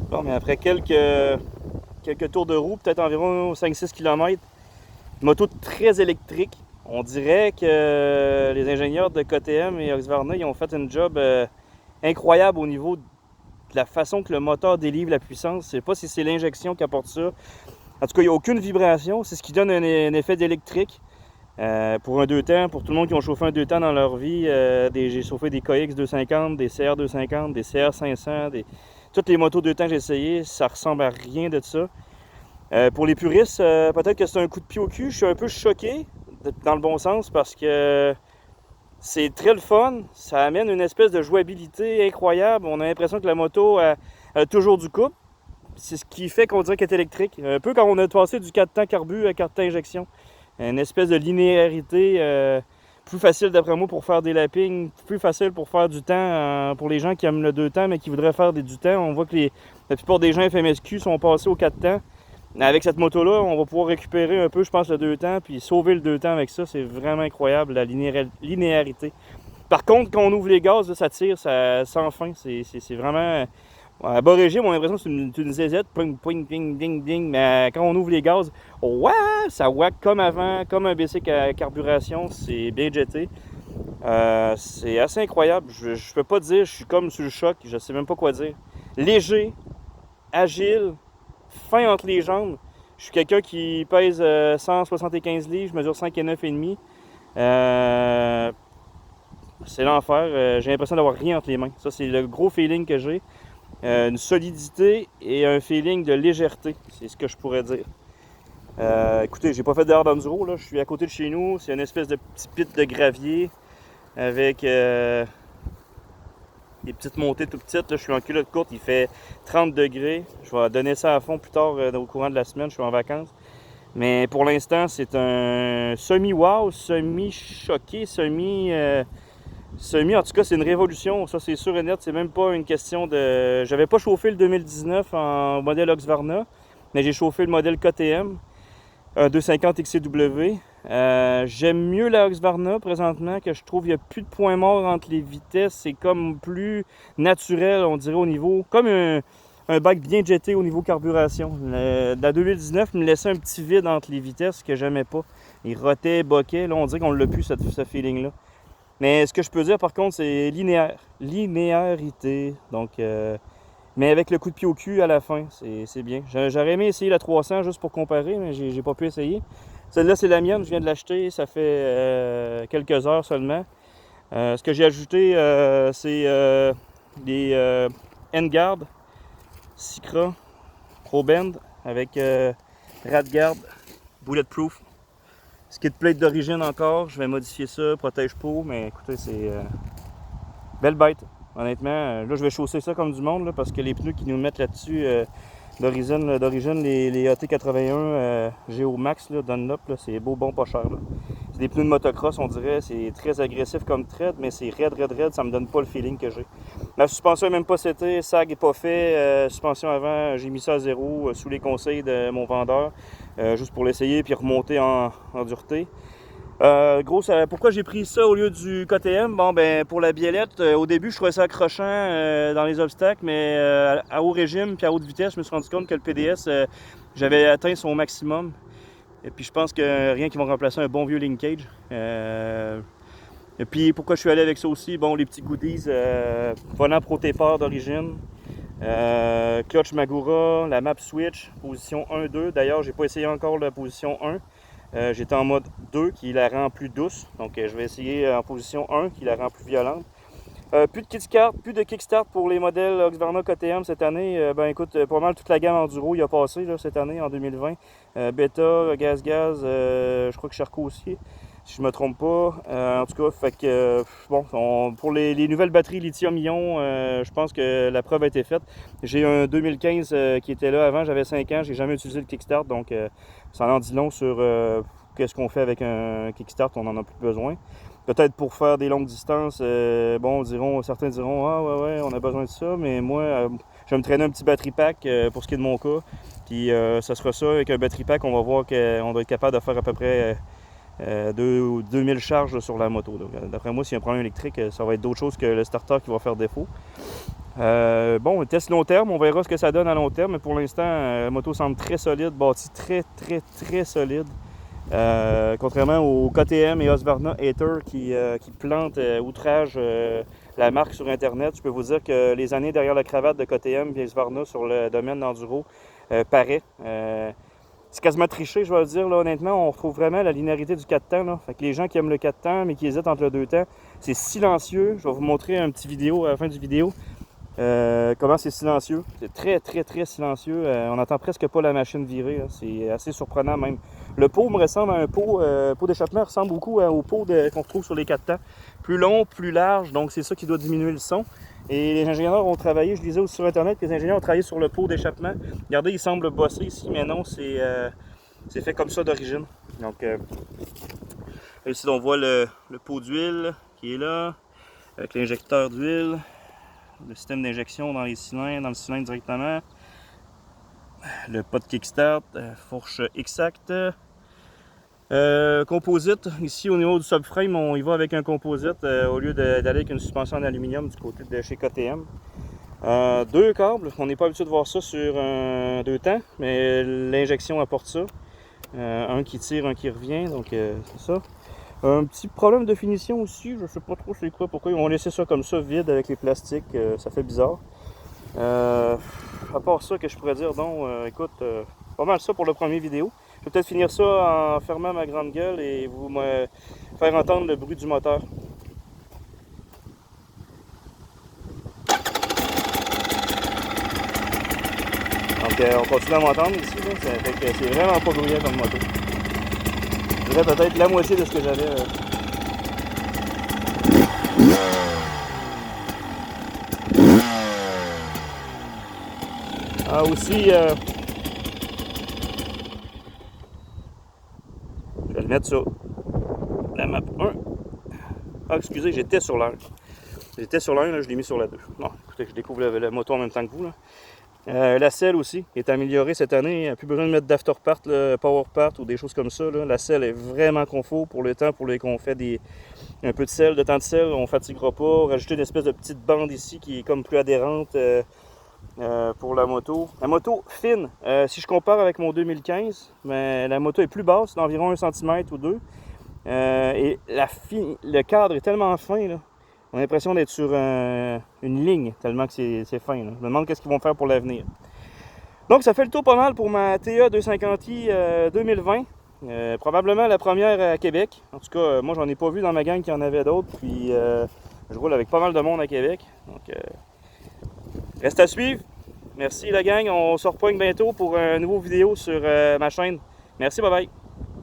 Bon, mais après quelques tours de roue, peut-être environ 5-6 km, moto très électrique. On dirait que les ingénieurs de KTM et Husqvarna ils ont fait un job incroyable au niveau de la façon que le moteur délivre la puissance. Je sais pas si c'est l'injection qui apporte ça. En tout cas, il n'y a aucune vibration. C'est ce qui donne un effet d'électrique. Pour un 2 temps, pour tout le monde qui ont chauffé un 2 temps dans leur vie, j'ai chauffé des KX 250, des CR 250, des CR 500, toutes les motos 2 temps que j'ai essayé, ça ressemble à rien de ça. Pour les puristes, peut-être que c'est un coup de pied au cul. Je suis un peu choqué, dans le bon sens, parce que c'est très le fun. Ça amène une espèce de jouabilité incroyable. On a l'impression que la moto a toujours du couple. C'est ce qui fait qu'on dirait qu'elle est électrique. Un peu comme on a passé du 4 temps carbu à 4 temps injection. Une espèce de linéarité plus facile d'après moi pour faire des lappings, plus facile pour faire du temps pour les gens qui aiment le 2 temps mais qui voudraient faire du temps. On voit que la plupart des gens FMSQ sont passés au 4 temps. Avec cette moto-là, on va pouvoir récupérer un peu, je pense, le 2 temps, puis sauver le 2 temps avec ça. C'est vraiment incroyable, la linéarité. Par contre, quand on ouvre les gaz, là, ça tire sans fin. C'est vraiment... À bas régime, on a l'impression que c'est une zézette, ping, ping, ding, ding, ding. Mais quand on ouvre les gaz, ouais, ça whack comme avant, comme un BC à carburation. C'est bien jeté. C'est assez incroyable. Je peux pas dire, je suis comme sur le choc, je sais même pas quoi dire. Léger, agile, fin entre les jambes. Je suis quelqu'un qui pèse 175 livres, je mesure 5 et 9 et demi. C'est l'enfer. J'ai l'impression d'avoir rien entre les mains. Ça, c'est le gros feeling que j'ai. Une solidité et un feeling de légèreté, c'est ce que je pourrais dire. Écoutez, j'ai pas fait d'heure d'enduro, là. Je suis à côté de chez nous. C'est une espèce de petit pit de gravier avec des petites montées tout petites. Là, je suis en culotte courte, il fait 30 degrés. Je vais donner ça à fond plus tard au courant de la semaine. Je suis en vacances. Mais pour l'instant, c'est un semi-wow, semi-choqué, en tout cas, c'est une révolution, ça c'est sûr et net. C'est même pas une question de. J'avais pas chauffé le 2019 en modèle Husqvarna, mais j'ai chauffé le modèle KTM, un 250 XCW. J'aime mieux la Husqvarna présentement, que je trouve qu'il n'y a plus de points morts entre les vitesses. C'est comme plus naturel, on dirait, au niveau. Comme un bike bien jeté au niveau carburation. La 2019 me laissait un petit vide entre les vitesses que j'aimais pas. Il rotait, boquait. Là, on dirait qu'on l'a plus, ce feeling-là. Mais ce que je peux dire par contre, c'est linéaire. Linéarité. Donc, mais avec le coup de pied au cul à la fin, c'est bien. J'aurais aimé essayer la 300 juste pour comparer, mais j'ai pas pu essayer. Celle-là, c'est la mienne. Je viens de l'acheter. Ça fait quelques heures seulement. Ce que j'ai ajouté, c'est des N-Guard, Sycra, Pro Bend avec Radguard, Bulletproof. Skid plate d'origine encore, je vais modifier ça, protège peau, mais écoutez, c'est belle bête. Honnêtement, là je vais chausser ça comme du monde là, parce que les pneus qu'ils nous mettent là-dessus d'origine les AT81 Geo Max là, Dunlop, là, c'est beau, bon, pas cher. C'est des pneus de motocross, on dirait, c'est très agressif comme tread, mais c'est raide, ça me donne pas le feeling que j'ai. La suspension est même pas setée, sag est pas fait, suspension avant, j'ai mis ça à zéro sous les conseils de mon vendeur, juste pour l'essayer puis remonter en dureté. Pourquoi j'ai pris ça au lieu du KTM? Bon, ben, pour la biellette, au début, je trouvais ça accrochant dans les obstacles, mais à haut régime puis à haute vitesse, je me suis rendu compte que le PDS, j'avais atteint son maximum. Et puis, je pense que rien qui va remplacer un bon vieux linkage. Et puis, pourquoi je suis allé avec ça aussi? Bon, les petits goodies, volant Pro-Taper d'origine, clutch Magura, la map switch, position 1-2. D'ailleurs, j'ai pas essayé encore la position 1. J'étais en mode 2 qui la rend plus douce. Donc je vais essayer en position 1 qui la rend plus violente. Plus de kickstart pour les modèles Husqvarna KTM cette année. Ben écoute, pas mal toute la gamme enduro il a passé là, cette année en 2020. Beta, Gaz, je crois que Charcot aussi, si je me trompe pas. En tout cas, fait que pour les nouvelles batteries lithium-ion, je pense que la preuve a été faite. J'ai un 2015 qui était là avant, j'avais 5 ans, j'ai jamais utilisé le kickstart, donc ça en dit long sur qu'est-ce qu'on fait avec un kickstart, on n'en a plus besoin. Peut-être pour faire des longues distances, certains diront ah ouais, on a besoin de ça, mais moi, je vais me traîner un petit battery pack pour ce qui est de mon cas. Puis ça sera ça, avec un battery pack, on va voir qu'on doit être capable de faire à peu près 2000 charges sur la moto. D'après moi, s'il y a un problème électrique, ça va être d'autre chose que le starter qui va faire défaut. Bon, test long terme, on verra ce que ça donne à long terme, mais pour l'instant, la moto semble très solide, bâtie très solide. Contrairement au KTM et Husqvarna Hater qui plantent outrage la marque sur Internet, je peux vous dire que les années derrière la cravate de KTM et Husqvarna sur le domaine d'enduro paraît. C'est quasiment triché, je vais le dire, là, honnêtement. On retrouve vraiment la linéarité du 4 temps. Là. Fait que les gens qui aiment le 4 temps, mais qui hésitent entre le 2 temps, c'est silencieux. Je vais vous montrer un petit vidéo à la fin du vidéo. Comment c'est silencieux. C'est très silencieux. On n'entend presque pas la machine virer. C'est assez surprenant même. Le pot me ressemble à un pot d'échappement, ressemble beaucoup au pot qu'on retrouve sur les 4 temps. Plus long, plus large, donc c'est ça qui doit diminuer le son. Et les ingénieurs ont travaillé, je lisais aussi sur Internet que les ingénieurs ont travaillé sur le pot d'échappement. Regardez, il semble bosser ici, mais non, c'est fait comme ça d'origine. Donc, ici, on voit le pot d'huile qui est là, avec l'injecteur d'huile, le système d'injection dans les cylindres, dans le cylindre directement, le pot de kickstart, fourche exact. Composite, ici au niveau du subframe, on y va avec un composite au lieu d'aller avec une suspension en aluminium du côté de chez KTM. Deux câbles, on n'est pas habitué de voir ça sur un 2 temps, mais l'injection apporte ça. Un qui tire, un qui revient, donc c'est ça. Un petit problème de finition aussi, je sais pas trop c'est quoi, pourquoi ils ont laissé ça comme ça vide avec les plastiques, ça fait bizarre. À part ça que je pourrais dire, donc écoute, pas mal ça pour le premier vidéo. Je vais peut-être finir ça en fermant ma grande gueule et vous me faire entendre le bruit du moteur. Donc on continue à m'entendre ici, là. C'est vraiment pas bruyant comme moto. Je dirais peut-être la moitié de ce que j'avais. Ah aussi, je vais le mettre sur la map 1. Ah excusez, j'étais sur la 1. J'étais sur la 1, là, je l'ai mis sur la 2. Bon, écoutez, je découvre la moto en même temps que vous. Là. La selle aussi est améliorée cette année. Il n'y a plus besoin de mettre d'afterpart, power part ou des choses comme ça. Là. La selle est vraiment confort pour le temps pour qu'on fait un peu de selle, de temps de selle. On ne fatiguera pas. Rajouter une espèce de petite bande ici qui est comme plus adhérente pour la moto. La moto fine, si je compare avec mon 2015, mais la moto est plus basse, d'environ 1 cm ou 2. Et le cadre est tellement fin. Là. On a l'impression d'être sur une ligne, tellement que c'est fin. Là. Je me demande qu'est-ce qu'ils vont faire pour l'avenir. Donc, ça fait le tour pas mal pour ma TA 250i 2020. Probablement la première à Québec. En tout cas, moi, j'en ai pas vu dans ma gang qu'il y en avait d'autres. Puis, je roule avec pas mal de monde à Québec. Donc, reste à suivre. Merci la gang. On se repoigne bientôt pour une nouvelle vidéo sur ma chaîne. Merci, bye bye.